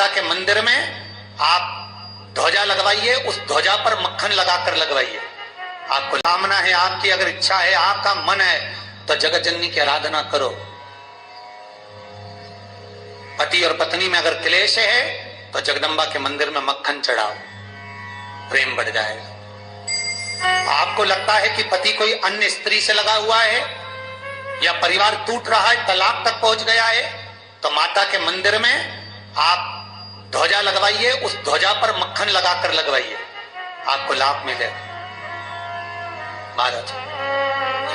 माता के मंदिर में आप ध्वजा लगवाइए, उस ध्वजा पर मक्खन लगाकर लगवाइए। आपको कामना है, आपकी अगर इच्छा है, आपका मन है, तो जगत जननी की आराधना करो। पति और पत्नी में अगर क्लेश है तो जगदम्बा के मंदिर में मक्खन चढ़ाओ, प्रेम बढ़ जाएगा। आपको लगता है कि पति कोई अन्य स्त्री से लगा हुआ है या परिवार टूट रहा है, तलाक तक पहुंच गया है, तो माता के मंदिर में आप ध्वजा लगवाइए, उस ध्वजा पर मक्खन लगाकर लगवाइए, आपको लाभ मिलेगा। महाराज,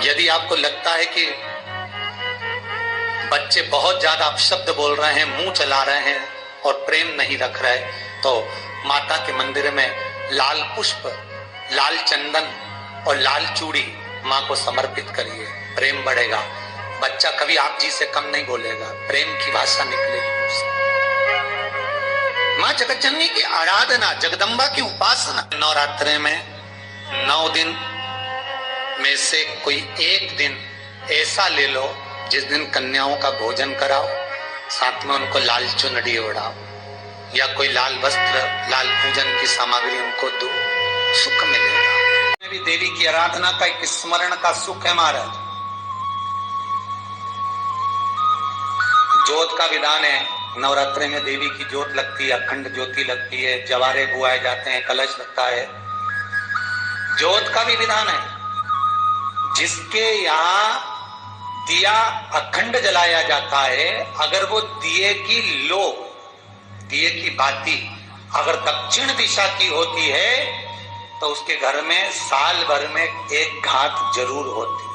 यदि आपको लगता है कि बच्चे बहुत ज्यादा अपशब्द बोल रहे हैं, मुंह चला रहे हैं और प्रेम नहीं रख रहे, तो माता के मंदिर में लाल पुष्प, लाल चंदन और लाल चूड़ी मां को समर्पित करिए, प्रेम बढ़ेगा। बच्चा कभी आप जी से कम नहीं बोलेगा, प्रेम की भाषा निकलेगी उससे। मां जगत जननी की आराधना, जगदम्बा की उपासना। नवरात्रि में 9 दिन में से कोई एक दिन ऐसा ले लो जिस दिन कन्याओं का भोजन कराओ, साथ में उनको लाल चुनरी ओढ़ाओ या कोई लाल वस्त्र, लाल पूजन की सामग्री उनको दो, सुख मिलेगा। भी देवी की आराधना का एक स्मरण का सुख है महाराज। ज्योत का विधान है, नवरात्रि में देवी की ज्योत लगती है, अखंड ज्योति लगती है, जवारे बुआए जाते हैं, कलश लगता है। ज्योत का भी विधान है, जिसके यहाँ दिया अखंड जलाया जाता है, अगर वो दिए की लो, दिए की बाती अगर दक्षिण दिशा की होती है तो उसके घर में साल भर में एक घात जरूर होती है।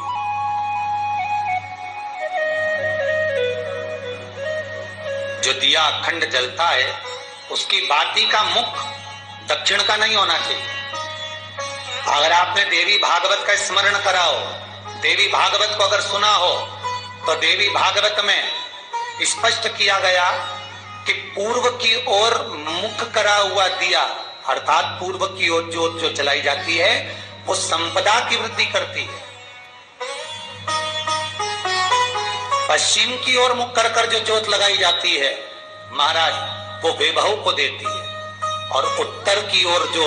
जो दिया अखंड जलता है उसकी बाती का मुख दक्षिण का नहीं होना चाहिए। अगर आपने देवी भागवत का स्मरण करा हो, देवी भागवत को अगर सुना हो, तो देवी भागवत में स्पष्ट किया गया कि पूर्व की ओर मुख करा हुआ दिया, अर्थात पूर्व की ओर ज्योत जो जलाई जाती है वो संपदा की वृद्धि करती है। पश्चिम की ओर मुख कर कर जो ज्योत लगाई जाती है महाराज, वो वैभव को देती है। और उत्तर की ओर जो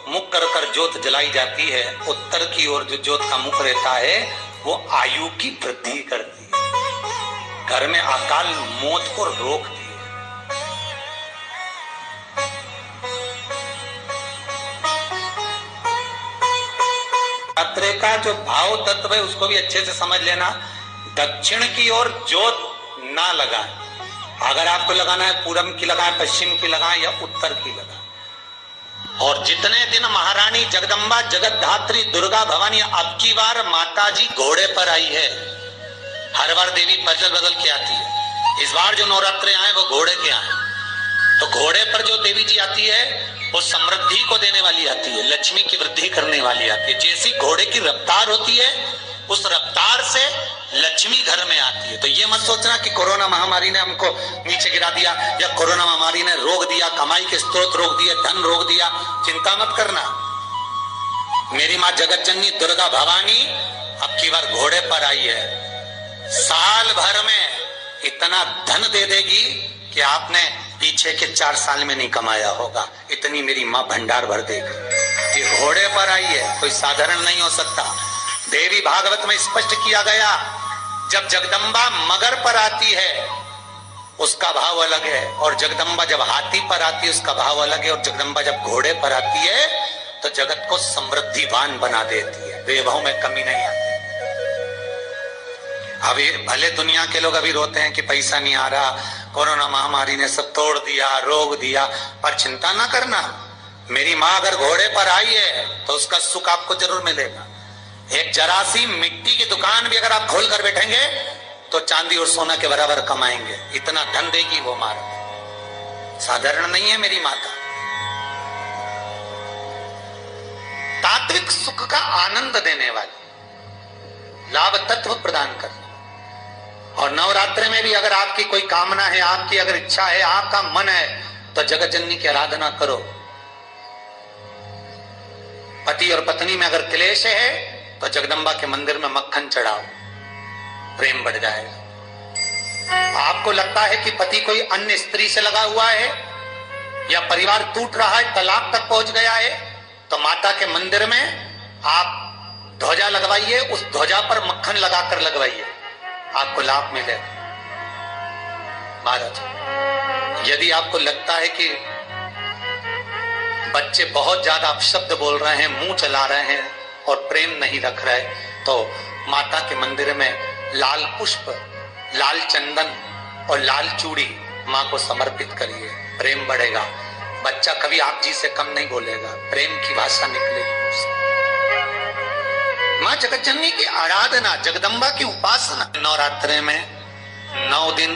मुख कर कर ज्योत जलाई जाती है, उत्तर की ओर जो ज्योत का मुख रहता है वो आयु की वृद्धि करती है, घर में अकाल मौत को रोकती है। रात्रि का जो भाव तत्व है उसको भी अच्छे से समझ लेना। दक्षिण की ओर ज्योत ना लगाएं, अगर आपको लगाना है पूरब की लगाएं, पश्चिम की लगाएं या उत्तर की लगाएं। और जितने दिन महारानी जगदम्बा जगतधात्री दुर्गा भवानी, अब की बार माता जी घोड़े पर आई है, हर बार देवी बदल बदल के आती है, इस बार जो नवरात्रे आए वो घोड़े के आए। तो घोड़े पर जो देवी जी आती है वो समृद्धि को देने वाली आती है, लक्ष्मी की वृद्धि करने वाली आती है। जैसी घोड़े की रफ्तार होती है उस रफ्तार से लक्ष्मी घर में आती है। तो ये मत सोचना कि कोरोना महामारी ने हमको नीचे गिरा दिया या कोरोना महामारी ने रोक दिया, कमाई के स्रोत रोक दिए, धन रोक दिया, चिंता मत करना। मेरी माँ जगत जननी दुर्गा भवानी अब की बार घोड़े पर आई है, साल भर में इतना धन दे देगी कि आपने पीछे के 4 साल में नहीं कमाया होगा, इतनी मेरी माँ भंडार भर देगी। ये घोड़े पर आई है, कोई साधारण नहीं हो सकता। देवी भागवत में स्पष्ट किया गया, जब जगदम्बा मगर पर आती है उसका भाव अलग है, और जगदम्बा जब हाथी पर आती है उसका भाव अलग है, और जगदम्बा जब घोड़े पर आती है तो जगत को समृद्धिवान बना देती है, वैभव में कमी नहीं आती। अभी भले दुनिया के लोग अभी रोते हैं कि पैसा नहीं आ रहा, कोरोना महामारी ने सब तोड़ दिया, रोक दिया, पर चिंता ना करना, मेरी माँ अगर घोड़े पर आई है तो उसका सुख आपको जरूर मिलेगा। एक जरा सी मिट्टी की दुकान भी अगर आप खोल कर बैठेंगे तो चांदी और सोना के बराबर कमाएंगे, इतना धन देगी वो माँ। साधारण नहीं है मेरी माता। तात्विक सुख का आनंद देने वाली, लाभ तत्व प्रदान करने। और नवरात्रि में भी अगर आपकी कोई कामना है, आपकी अगर इच्छा है, आपका मन है, तो जगत जननी की आराधना करो। पति और पत्नी में अगर क्लेश है तो जगदम्बा के मंदिर में मक्खन चढ़ाओ, प्रेम बढ़ जाएगा। आपको लगता है कि पति कोई अन्य स्त्री से लगा हुआ है या परिवार टूट रहा है, तलाक तक पहुंच गया है, तो माता के मंदिर में आप ध्वजा लगवाइए, उस ध्वजा पर मक्खन लगाकर लगवाइए, आपको लाभ मिलेगा। महाराज, यदि आपको लगता है कि बच्चे बहुत ज्यादा अपशब्द बोल रहे हैं, मुंह चला रहे हैं और प्रेम नहीं रख रहे, तो माता के मंदिर में लाल पुष्प, लाल चंदन और लाल चूड़ी मां को समर्पित करिए, प्रेम बढ़ेगा। बच्चा कभी आप जी से कम नहीं बोलेगा, प्रेम की भाषा निकलेगी। मां जगतजननी की आराधना, जगदम्बा की उपासना। नवरात्रे में 9 दिन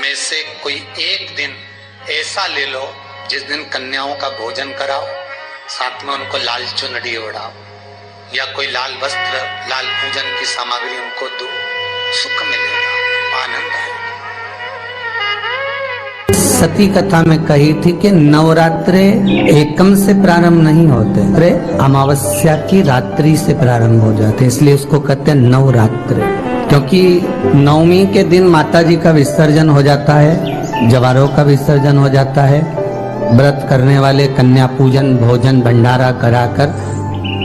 में से कोई एक दिन ऐसा ले लो जिस दिन कन्याओं का भोजन कराओ, साथ में उनको लाल चुनरी ओढ़ाओ या कोई लाल वस्त्र, लाल पूजन की सामग्री उनको दो, सुख मिलेगा, आनंद आएगा। सती कथा में कही थी कि नवरात्रे एकम से प्रारंभ नहीं होते, अरे अमावस्या की रात्रि से प्रारंभ हो जाते, इसलिए उसको कहते हैं नवरात्रे। क्योंकि नवमी के दिन माता जी का विसर्जन हो जाता है, जवारों का विसर्जन हो जाता है, व्रत करने वाले कन्या पूजन, भोजन, भंडारा कराकर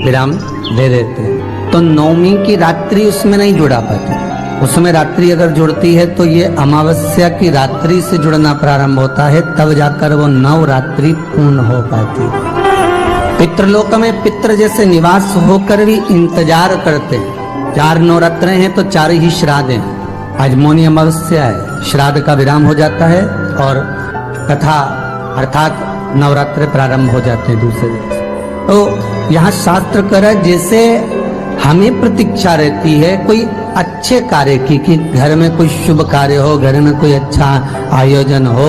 विराम दे देते। तो नवमी की रात्रि उसमें नहीं जुड़ा पाती, उसमें रात्रि अगर जुड़ती है तो ये अमावस्या की रात्रि से जुड़ना प्रारंभ होता है, तब जाकर वो नवरात्रि पूर्ण हो पाती। पितृलोक में पितृ जैसे निवास होकर भी इंतजार करते हैं। 4 नवरात्रे हैं तो 4 ही श्राद्ध हैं। आज मौनी अमावस्या है, श्राद्ध का विराम हो जाता है और कथा अर्थात नवरात्रे प्रारंभ हो जाते हैं दूसरे दिन। तो यहाँ शास्त्र कह रहा है जैसे हमें प्रतीक्षा रहती है कोई अच्छे कार्य की, कि घर में कोई शुभ कार्य हो, घर में कोई अच्छा आयोजन हो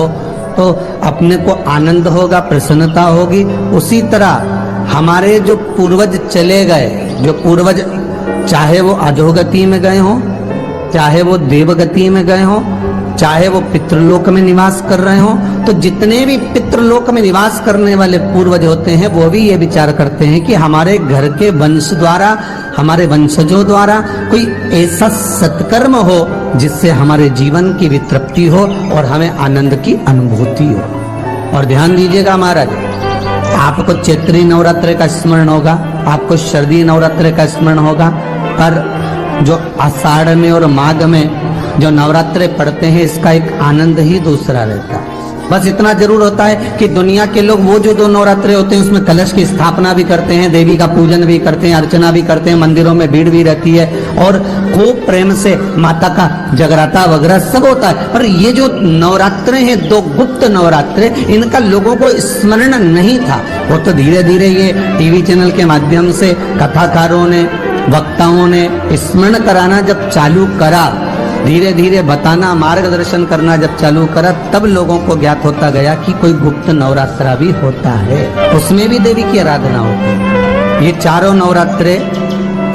तो अपने को आनंद होगा, प्रसन्नता होगी। उसी तरह हमारे जो पूर्वज चले गए, जो पूर्वज चाहे वो अधोगति में गए हों, चाहे वो देवगति में गए हों, चाहे वो पितृलोक में निवास कर रहे हों, तो जितने भी पितृलोक में निवास करने वाले पूर्वज होते हैं वो भी ये विचार करते हैं कि हमारे घर के वंश द्वारा, हमारे वंशजों द्वारा कोई ऐसा सत्कर्म हो जिससे हमारे जीवन की भी तृप्ति हो और हमें आनंद की अनुभूति हो। और ध्यान दीजिएगा महाराज, आपको चैत्री नवरात्रे का स्मरण होगा, आपको शरदी नवरात्रे का स्मरण होगा, पर जो आषाढ़ में और माघ में जो नवरात्रे पढ़ते हैं इसका एक आनंद ही दूसरा रहता है। बस इतना जरूर होता है कि दुनिया के लोग वो जो 2 नवरात्रे होते हैं उसमें कलश की स्थापना भी करते हैं, देवी का पूजन भी करते हैं, अर्चना भी करते हैं, मंदिरों में भीड़ भी रहती है और खूब प्रेम से माता का जगराता वगैरह सब होता है। पर ये जो नवरात्रे हैं, 2 गुप्त नवरात्रे, इनका लोगों को स्मरण नहीं था। वो तो धीरे धीरे ये टीवी चैनल के माध्यम से कथाकारों ने, वक्ताओं ने स्मरण कराना जब चालू करा, धीरे धीरे बताना, मार्गदर्शन करना जब चालू करा, तब लोगों को ज्ञात होता गया कि कोई गुप्त नवरात्रा भी होता है, उसमें भी देवी की आराधना होती है। ये 4 नवरात्रे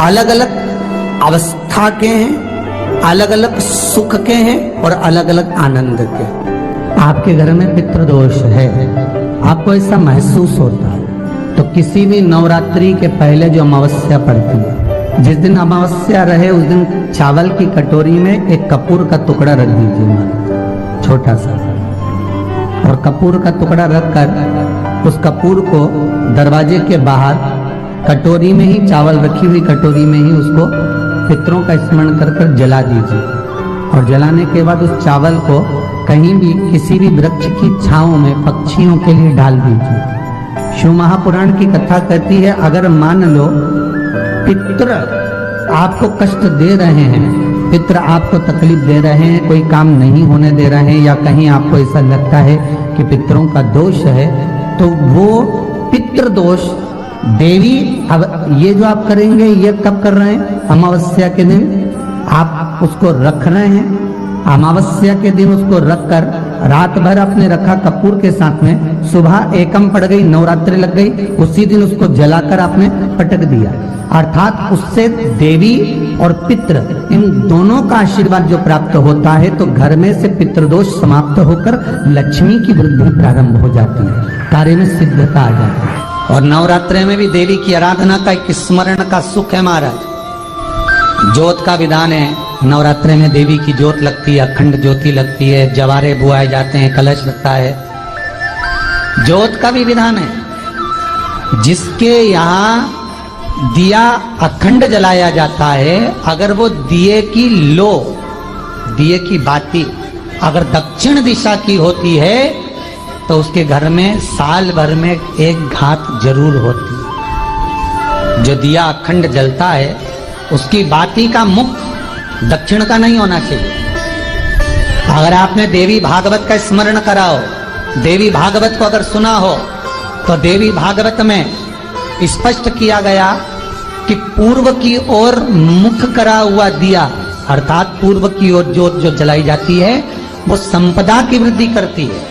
अलग अलग अवस्था के हैं, अलग अलग सुख के हैं और अलग अलग आनंद के। आपके घर में पितृदोष है, आपको ऐसा महसूस होता है, तो किसी भी नवरात्रि के पहले जो अमावस्या पड़ती है, जिस दिन अमावस्या रहे उस दिन चावल की कटोरी में एक कपूर का टुकड़ा रख दीजिए, छोटा सा, और कपूर का टुकड़ा रखकर उस कपूर को दरवाजे के बाहर कटोरी में ही, चावल रखी हुई कटोरी में ही उसको पितरों का स्मरण कर कर जला दीजिए। और जलाने के बाद उस चावल को कहीं भी किसी भी वृक्ष की छांव में पक्षियों के लिए डाल दीजिए। शिव महापुराण की कथा कहती है, अगर मान लो पितृ आपको कष्ट दे रहे हैं, पितृ आपको तकलीफ दे रहे हैं, कोई काम नहीं होने दे रहे हैं, या कहीं आपको ऐसा लगता है कि पितरों का दोष है, तो वो पितृ दोष देवी, अब ये जो आप करेंगे ये कब कर रहे हैं? अमावस्या के दिन आप उसको रख रहे हैं, अमावस्या के दिन उसको रखकर रात भर आपने रखा कपूर के साथ में, सुबह एकम पड़ गई, नवरात्रि लग गई, उसी दिन उसको जलाकर आपने पटक दिया। अर्थात उससे देवी और पितृ इन दोनों का आशीर्वाद जो प्राप्त होता है, तो घर में से पितृदोष समाप्त होकर लक्ष्मी की वृद्धि प्रारंभ हो जाती है, कार्य में सिद्धता आ जाती है। और नवरात्रे में भी देवी की आराधना का एक स्मरण का सुख है महाराज। ज्योत का विधान है, नवरात्रे में देवी की ज्योत लगती है, अखंड ज्योति लगती है, जवारे बुआए जाते हैं, कलश लगता है, ज्योत का भी विधान है। जिसके यहाँ दिया अखंड जलाया जाता है, अगर वो दिए की लो, दिए की बाती अगर दक्षिण दिशा की होती है तो उसके घर में साल भर में एक घात जरूर होती है। जो दिया अखंड जलता है उसकी बाती का मुख दक्षिण का नहीं होना चाहिए। अगर आपने देवी भागवत का स्मरण करा हो, देवी भागवत को अगर सुना हो, तो देवी भागवत में स्पष्ट किया गया कि पूर्व की ओर मुख करा हुआ दिया, अर्थात पूर्व की ओर ज्योत जो जलाई जाती है वो संपदा की वृद्धि करती है।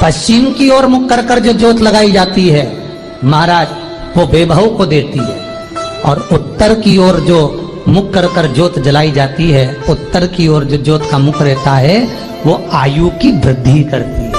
पश्चिम की ओर मुख कर जो ज्योत लगाई जाती है महाराज, वो वैभव को देती है। और उत्तर की ओर जो मुख कर ज्योत जलाई जाती है, उत्तर की ओर जो ज्योत का मुख रहता है वो आयु की वृद्धि करती है।